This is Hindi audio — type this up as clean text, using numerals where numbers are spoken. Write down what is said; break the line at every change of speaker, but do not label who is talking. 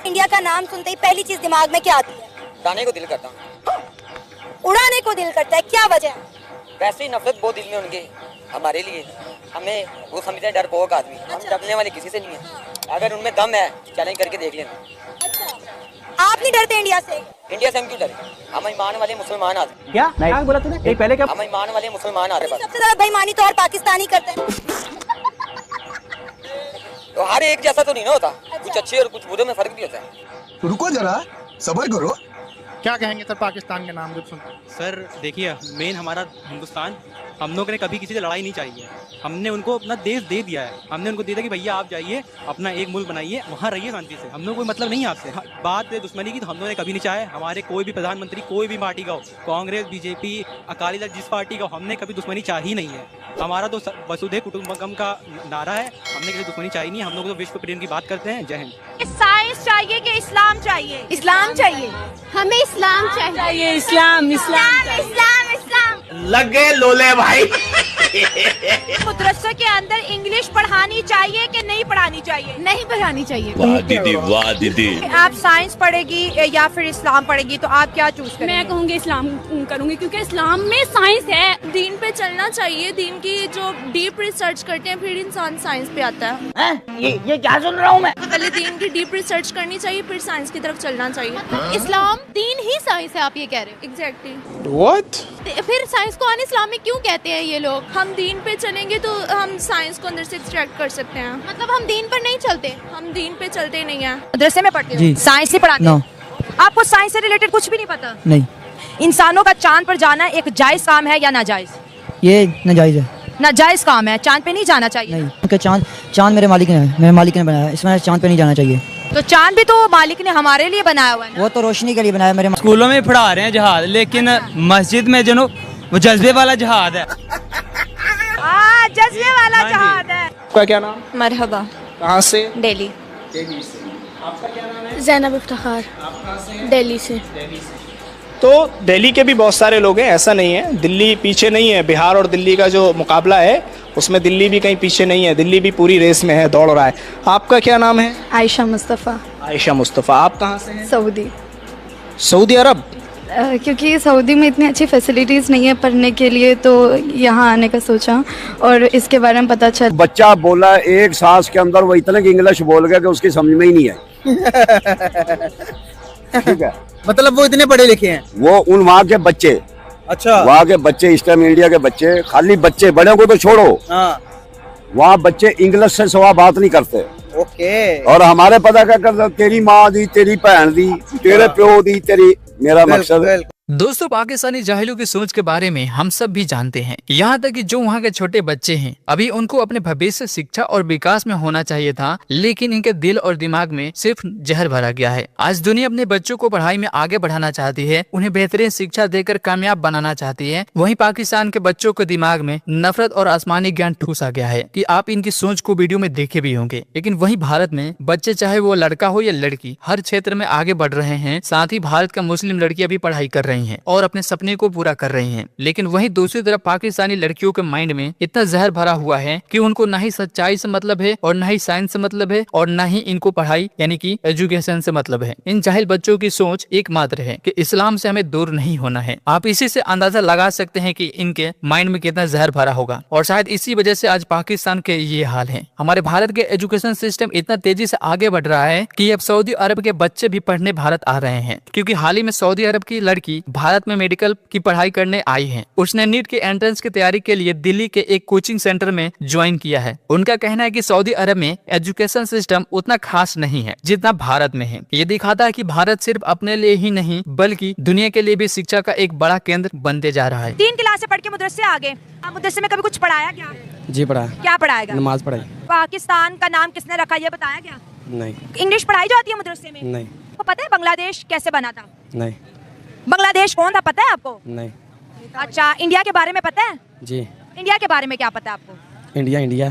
इंडिया का नाम सुनते ही पहली चीज दिमाग में क्या आती है?
उड़ाने को दिल करता हूँ।
उड़ाने को दिल करता है, क्या वजह है?
वैसे ही नफरत बहुत दिल में उनके हमारे लिए। हमें वो समझते हैं डरपोक आदमी, हम डरने वाले किसी से नहीं है। अगर उनमें दम है चैलेंज करके देख लेना।
अच्छा, आप नहीं डरते इंडिया से?
इंडिया से हम क्यों डरे? हम ईमान वाले मुसलमान आते।
क्या बोला तूने? एक पहले क्या?
हम ईमान वाले मुसलमान आते बस।
सबसे ज्यादा बेईमानी तो और पाकिस्तानी करते हैं।
तो हर एक जैसा तो नहीं ना होता, कुछ अच्छे और कुछ बुरे में फर्क भी होता है।
रुको जरा, सब्र करो।
क्या कहेंगे सर पाकिस्तान के नाम जब सुनते?
सर देखिए, मेन हमारा हिंदुस्तान, हम लोगों ने कभी किसी से लड़ाई नहीं चाहिए। हमने उनको अपना देश दे दिया है। हमने उनको दे दिया कि भैया आप जाइए अपना एक मुल्क बनाइए, वहाँ रहिए शांति से। हम लोग कोई मतलब नहीं है आपसे। बात है दुश्मनी की, तो हम लोगों ने कभी नहीं चाहे। हमारे कोई भी प्रधानमंत्री कोई भी पार्टी का हो, कांग्रेस बीजेपी अकाली दल जिस पार्टी का हो, हमने कभी दुश्मनी चाही नहीं है। हमारा तो वसुधैव कुटुंबकम का नारा है, हमने किसी दुश्मनी चाही नहीं। हम लोग तो विश्व प्रेम की बात करते हैं। जय हिंद।
साइंस चाहिए कि इस्लाम चाहिए?
इस्लाम चाहिए,
हमें इस्लाम चाहिए।
इस्लाम
इस्लाम इस्लाम।
लगे लोले भाई।
मदरसे के अंदर इंग्लिश पढ़ानी चाहिए कि नहीं पढ़ानी चाहिए?
नहीं पढ़ानी चाहिए।
वाह दीदी, वाह दीदी।
आप साइंस पढ़ेगी या फिर इस्लाम पढ़ेगी, तो आप क्या चूज करेंगे?
मैं कहूँगी इस्लाम करूँगी, क्योंकि इस्लाम में साइंस है। दीन पे चलना चाहिए, दीन की जो डीप रिसर्च करते हैं फिर इंसान साइंस पे आता है।
ये क्या सुन रहा हूँ मैं?
पहले दीन की डीप रिसर्च करनी चाहिए, फिर साइंस की तरफ चलना चाहिए।
इस्लाम दीन ही साइंस है, आप ये कह रहे हो?
एग्जैक्टली।
What?
फिर साइंस को अन इस्लामिक क्यों कहते हैं ये लोग?
हम दीन पे चलेंगे तो हम साइंस को अंदर से एक्सट्रैक्ट कर सकते हैं।
मतलब हम दीन पर नहीं चलते?
हम दीन पे चलते नहीं हैं।
मदरसे में पढ़ते
जी।
हो, साइंस ही पढ़ाते हो? आपको साइंस से रिलेटेड कुछ भी नहीं पता?
नहीं,
इंसानों का चांद पर जाना एक जायज काम है या नाजायज?
ये नाजायज है।
नाजायज काम है, चांद पे नहीं जाना चाहिए।
नहीं, क्योंकि चांद मेरे मालिक ने बनाया, इसमें चांद पे नहीं जाना चाहिए।
तो चांद भी तो मालिक ने हमारे लिए बनाया हुआ है ना?
वो तो रोशनी के लिए बनाया मेरे।
स्कूलों में पढ़ा रहे हैं जहाज, लेकिन मस्जिद में जो वो जज्बे वाला जहाज है।
जज्बे वाला जहाज है।
आपका क्या नाम?
मरहबा।
कहाँ से?
दिल्ली।
दिल्ली से। आपका क्या नाम है?
ज़ैनब इफ्तिखार।
आप कहाँ से?
दिल्ली से।
दिल्ली से। तो दिल्ली के भी बहुत सारे लोग हैं, ऐसा नहीं है दिल्ली पीछे नहीं है। बिहार और दिल्ली का जो मुकाबला है उसमें दिल्ली भी कहीं पीछे नहीं है। दिल्ली भी पूरी रेस में है, दौड़ रहा है। आपका क्या नाम है?
आयशा मुस्तफ़ा।
आयशा मुस्तफ़ा। आप कहाँ से हैं?
सऊदी।
सऊदी अरब।
क्योंकि सऊदी में इतनी अच्छी फैसिलिटीज़ नहीं है पढ़ने के लिए, तो यहाँ आने का सोचा और इसके बारे में पता चला।
बच्चा बोला एक सांस के अंदर वो इतने की इंग्लिश बोल गया कि उसकी समझ में ही नहीं है। ठीक है,
मतलब वो इतने पढ़े लिखे हैं?
वो उन वहाँ के बच्चे,
अच्छा,
वहाँ के बच्चे, इस टाइम इंडिया के बच्चे, खाली बच्चे, बड़े को तो छोड़ो,
हाँ,
वहाँ बच्चे इंग्लिश से सवा बात नहीं करते।
ओके।
और हमारे पता क्या करते, तेरी माँ दी, तेरी बहन दी, तेरे प्यो दी, तेरी। मेरा मकसद
दोस्तों, पाकिस्तानी जाहिलों की सोच के बारे में हम सब भी जानते हैं। यहाँ तक कि जो वहाँ के छोटे बच्चे हैं, अभी उनको अपने भविष्य, शिक्षा और विकास में होना चाहिए था, लेकिन इनके दिल और दिमाग में सिर्फ जहर भरा गया है। आज दुनिया अपने बच्चों को पढ़ाई में आगे बढ़ाना चाहती है, उन्हें बेहतरीन शिक्षा देकर कामयाब बनाना चाहती है। वहीं पाकिस्तान के बच्चों के दिमाग में नफरत और आसमानी ज्ञान ठूसा गया है कि आप इनकी सोच को वीडियो में देखे भी होंगे। लेकिन वहीं भारत में बच्चे, चाहे वो लड़का हो या लड़की, हर क्षेत्र में आगे बढ़ रहे हैं। साथ ही भारत का मुस्लिम लड़कियां भी पढ़ाई कर रही हैं और अपने सपने को पूरा कर रही हैं। लेकिन वहीं दूसरी तरफ पाकिस्तानी लड़कियों के माइंड में इतना जहर भरा हुआ है कि उनको ना ही सच्चाई से मतलब है और ना ही साइंस से मतलब है और ना ही इनको पढ़ाई यानी कि एजुकेशन से मतलब है। इन जाहिल बच्चों की सोच एकमात्र है कि इस्लाम से हमें दूर नहीं होना है। आप इसी से अंदाजा लगा सकते हैं कि इनके माइंड में कितना जहर भरा होगा और शायद इसी वजह से आज पाकिस्तान के ये हाल है। हमारे भारत के एजुकेशन सिस्टम इतना तेजी से आगे बढ़ रहा है कि अब सऊदी अरब के बच्चे भी पढ़ने भारत आ रहे हैं, क्योंकि हाल ही में सऊदी अरब की लड़की भारत में मेडिकल की पढ़ाई करने आई है। उसने नीट के एंट्रेंस की तैयारी के लिए दिल्ली के एक कोचिंग सेंटर में ज्वाइन किया है। उनका कहना है कि सऊदी अरब में एजुकेशन सिस्टम उतना खास नहीं है जितना भारत में है। ये दिखाता है कि भारत सिर्फ अपने लिए ही नहीं बल्कि दुनिया के लिए भी शिक्षा का एक बड़ा केंद्र बनते जा रहा है।
3 क्लास से पढ़ के मदरसे आ गए। आप मदरसे में कभी कुछ पढ़ाया क्या?
जी पढ़ा।
क्या पढ़ाएगा?
नमाज पढ़ाई।
पाकिस्तान का नाम किसने रखा, ये बताया क्या?
नहीं।
इंग्लिश पढ़ाई जाती है मदरसे में?
नहीं।
आपको पता है बांग्लादेश कैसे बना था?
नहीं।
बांग्लादेश कौन था पता है आपको?
नहीं।
अच्छा, इंडिया के बारे में पता है?
जी।
इंडिया के बारे में क्या पता है आपको?
इंडिया